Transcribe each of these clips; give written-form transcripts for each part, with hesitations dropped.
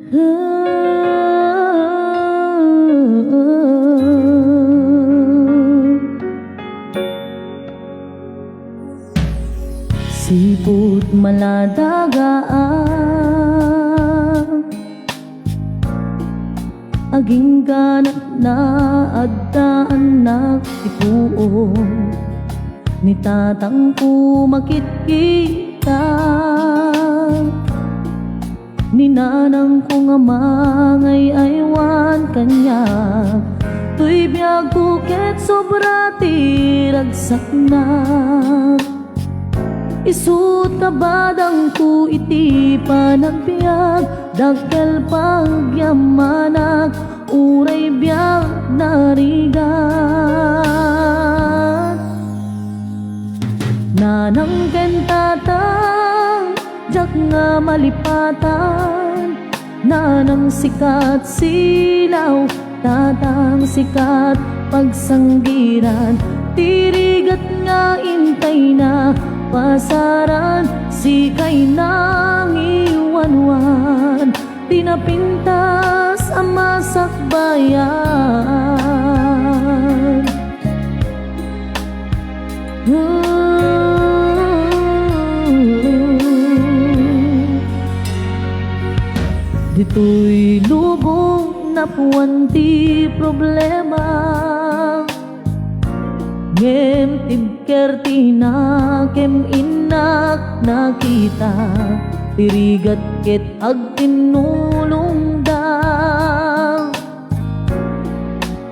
Sipot maladagaan aging ganat na agdaan na ipuon ni tatang ko makikita ni nanang ko nga mangay aywan kanya tuy biyag buket sobra tiragsak na isut kabadang ku iti panagbiag dagkel pagyamanak uray biag narigat nanang kentatang jak nga malipatan nanang sikat silaw tatang sikat pagsanggiran tirigat nga intay na pasaran sikay nang iwanwan tinapintas ang masakbayan. Dito'y lubong napuan ti problema ngem tibker tina kem inak nakita tirigat ket ag tinulong da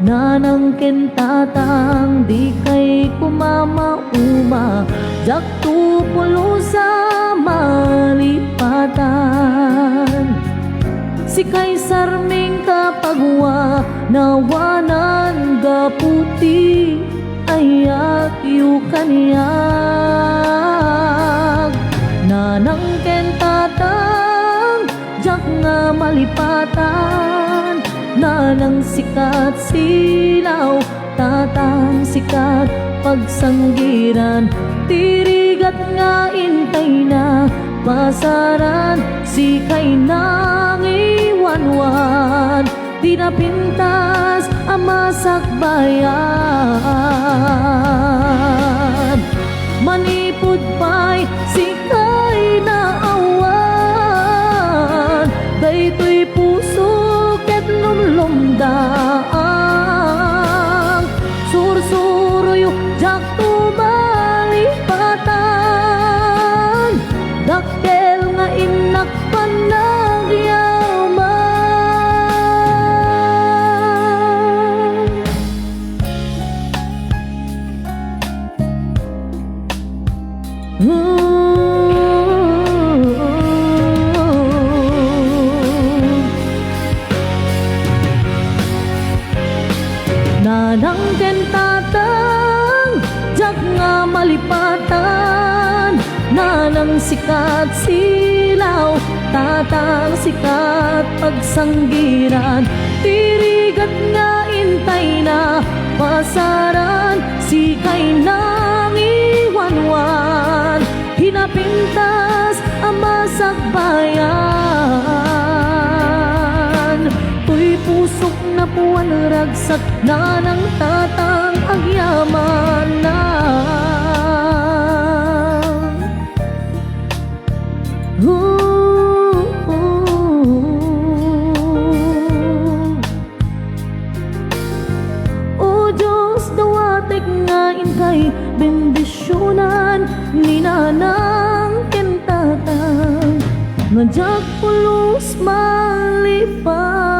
nanang ken tatang di kay kumama uma jak tupulo sa malipatan si Kaisar Ming kapagwa nawanan gaputi ayak yu kaniyag nanang ken tatang jak nga malipatan nanang sikat silaw tatang sikat pagsanggiran tirigat nga intay na pasaran sikay nang iwanwan tinapintas ang masakbayan manipod pa'y sikay na awan daytoy puso ket lumlumdaang sursuruyo jak tumalipatan dakkel nga inak panagyaman. Nanang ken tatang jak nga malipatan nanang sikat silaw tatang sikat pagsanggiran tirigat nga intay na pasaran sikay nang iwanwan hinapintas ang masakbayan tuy pusok na puwan ragsak na ng tatang agyaman na O Diyos dawatek nga inkay bendisyonan ni nanang ken tatang nga jak pulos malipat